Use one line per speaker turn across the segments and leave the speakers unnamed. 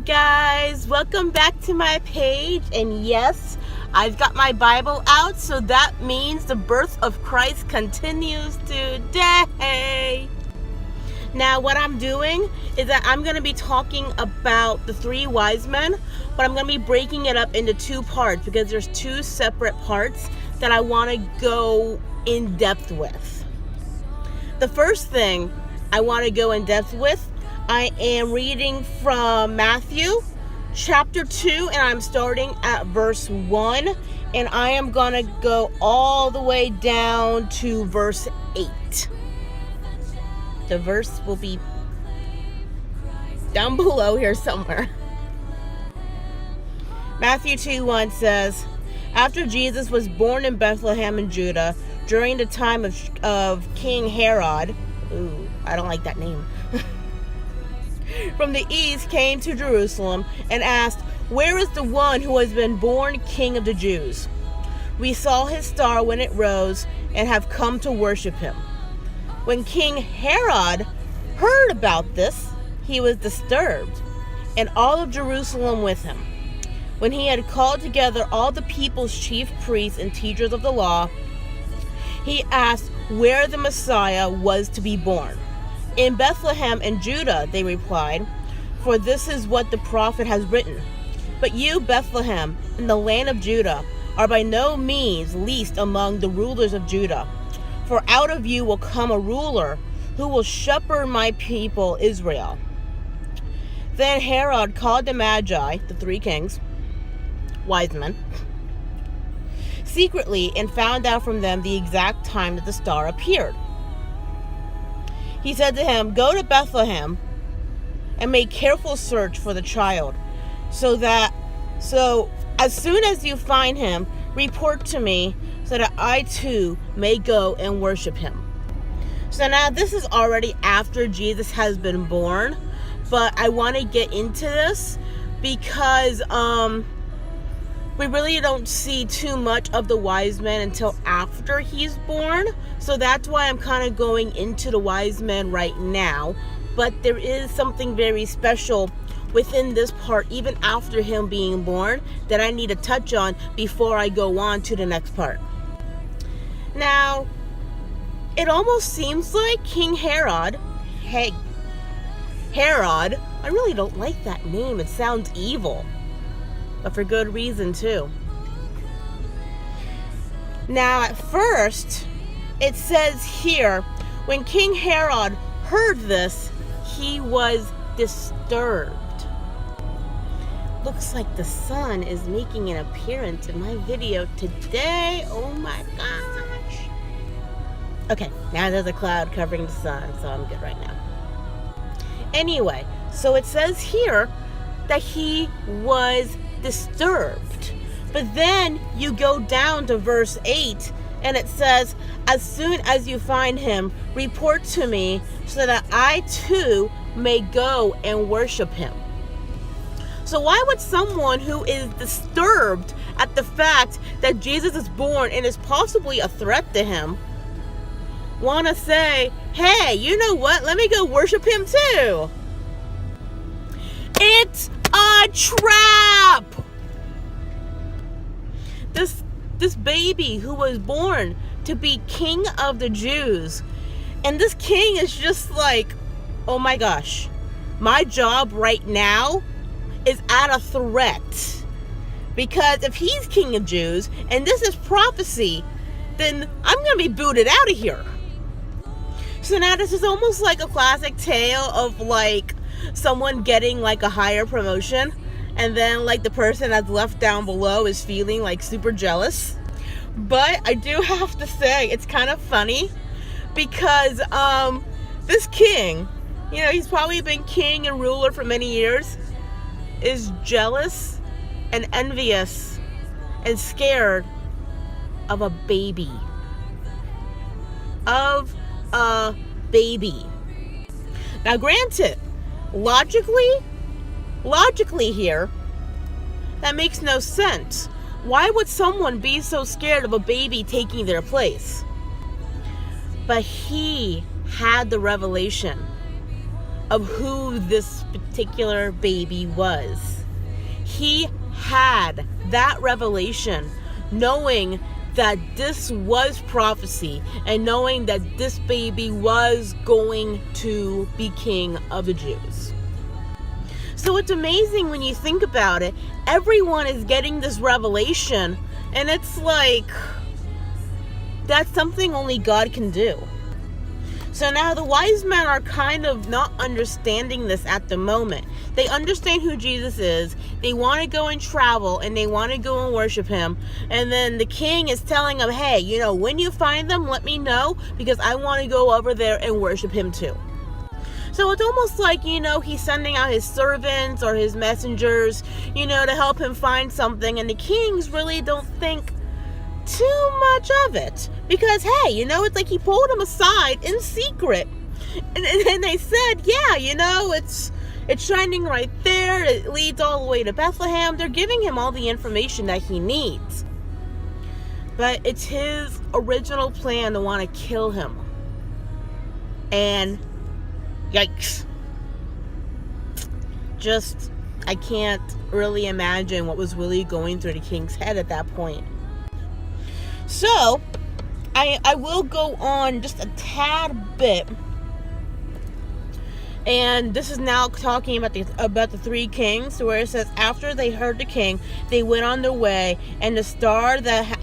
guys, welcome back to my page. And yes, I've got my Bible out, so that means the birth of Christ continues today. Now what I'm doing is that I'm going to be talking about the three wise men, but I'm going to be breaking it up into two parts because there's two separate parts that I want to go in depth with. The first thing I want to go in depth with, I am reading from Matthew chapter 2, and I'm starting at verse 1, and I am going to go all the way down to verse 8. The verse will be down below here somewhere. Matthew 2:1 says, after Jesus was born in Bethlehem in Judah, during the time of King Herod, ooh, I don't like that name, from the east came to Jerusalem and asked, where is the one who has been born King of the Jews? We saw his star when it rose and have come to worship him. When King Herod heard about this, he was disturbed, and all of Jerusalem with him. When he had called together all the people's chief priests and teachers of the law, he asked where the Messiah was to be born. In Bethlehem in Judah, they replied, for this is what the prophet has written. But you, Bethlehem, in the land of Judah, are by no means least among the rulers of Judah. For out of you will come a ruler who will shepherd my people Israel. Then Herod called the Magi, the three kings, wise men, secretly, and found out from them the exact time that the star appeared. He said to him, go to Bethlehem and make careful search for the child, so as soon as you find him, report to me, so that I too may go and worship him. So now this is already after Jesus has been born, but I want to get into this because we really don't see too much of the wise men until after he's born. So that's why I'm kind of going into the wise men right now. But there is something very special within this part, even after him being born, that I need to touch on before I go on to the next part. Now, it almost seems like King Herod, Herod, I really don't like that name. It sounds evil, but for good reason too. Now, at first, it says here, when King Herod heard this, he was disturbed. Looks like the sun is making an appearance in my video today. Oh my gosh. Okay, now there's a cloud covering the sun, so I'm good right now. Anyway, so it says here that he was disturbed. But then you go down to verse 8, and it says, as soon as you find him, report to me, so that I too may go and worship him. So why would someone who is disturbed at the fact that Jesus is born and is possibly a threat to him want to say, hey, you know what? Let me go worship him too. It's a trap. This baby who was born to be king of the Jews, and this king is just like, oh my gosh, my job right now is at a threat, because if he's king of Jews and this is prophecy, then I'm gonna be booted out of here. So now this is almost like a classic tale of like someone getting like a higher promotion, and then like the person that's left down below is feeling like super jealous. But I do have to say, it's kind of funny because this king, you know, he's probably been king and ruler for many years, is jealous and envious and scared of a baby. Of a baby. Now granted, logically here, that makes no sense. Why would someone be so scared of a baby taking their place? But he had the revelation of who this particular baby was. He had that revelation, knowing that this was prophecy and knowing that this baby was going to be king of the Jews. So it's amazing when you think about it. Everyone is getting this revelation, and it's like, that's something only God can do. So now the wise men are kind of not understanding this at the moment. They understand who Jesus is. They want to go and travel, and they want to go and worship him. And then the king is telling them, hey, when you find them, let me know, because I want to go over there and worship him too. So it's almost like, he's sending out his servants or his messengers, to help him find something. And the kings really don't think too much of it, because hey, it's like he pulled him aside in secret, and they said, yeah, it's shining right there, it leads all the way to Bethlehem. They're giving him all the information that he needs, but it's his original plan to want to kill him. And yikes, just I can't really imagine what was really going through the king's head at that point. So, I will go on just a tad bit, and this is now talking about the three kings, where it says, after they heard the king, they went on their way, and the star that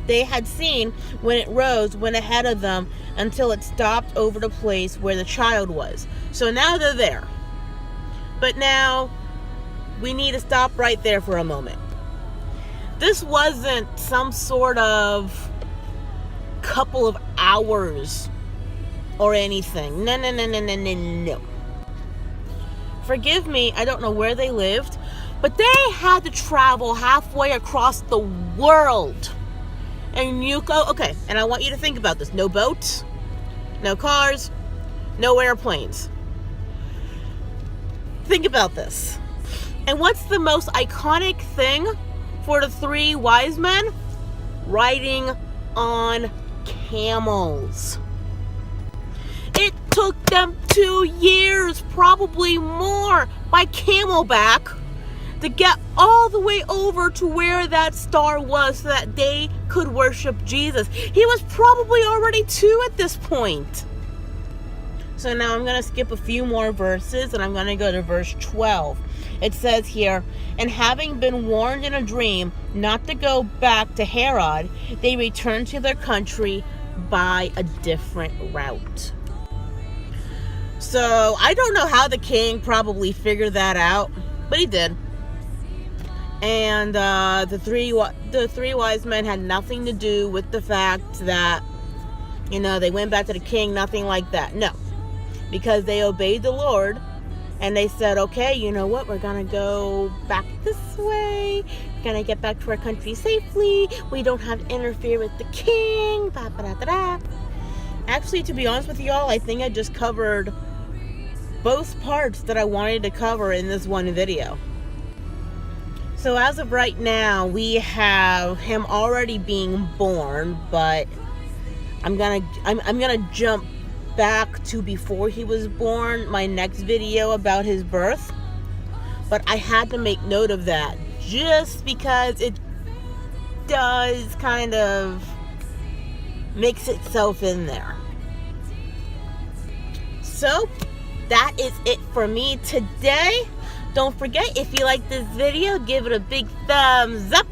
they had seen when it rose went ahead of them until it stopped over the place where the child was. So now they're there. But now, we need to stop right there for a moment. This wasn't some sort of couple of hours or anything. No. Forgive me, I don't know where they lived, but they had to travel halfway across the world. And you go, okay, and I want you to think about this. No boats, no cars, no airplanes. Think about this. And what's the most iconic thing for the three wise men? Riding on camels. It took them 2 years, probably more, by camelback to get all the way over to where that star was so that they could worship Jesus. He was probably already 2 at this point. So now I'm going to skip a few more verses, and I'm going to go to verse 12. It says here, and having been warned in a dream not to go back to Herod, they returned to their country by a different route. So I don't know how the king probably figured that out, but he did. And the three wise men had nothing to do with the fact that, they went back to the king, nothing like that. No, because they obeyed the Lord. And they said, okay, you know what? We're going to go back this way. We're going to get back to our country safely. We don't have to interfere with the king. Actually, to be honest with y'all, I think I just covered both parts that I wanted to cover in this one video. So as of right now, we have him already being born, but I'm gonna jump back to before he was born, my next video about his birth. But I had to make note of that just because it does kind of mix itself in there. So that is it for me today. Don't forget, if you like this video, give it a big thumbs up.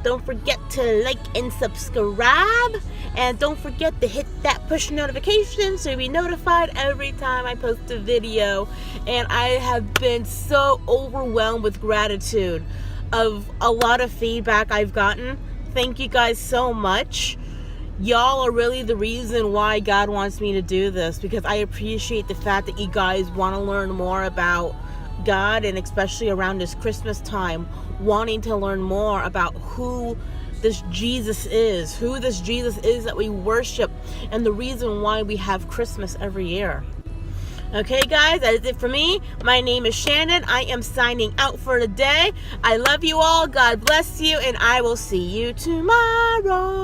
Don't forget to like and subscribe. And don't forget to hit that push notification so you'll be notified every time I post a video. And I have been so overwhelmed with gratitude of a lot of feedback I've gotten. Thank you guys so much. Y'all are really the reason why God wants me to do this, because I appreciate the fact that you guys want to learn more about God, and especially around this Christmas time, wanting to learn more about who this Jesus is, that we worship, and the reason why we have Christmas every year. Okay, guys, that is it for me. My name is Shannon. I am signing out for today. I love you all. God bless you, and I will see you tomorrow.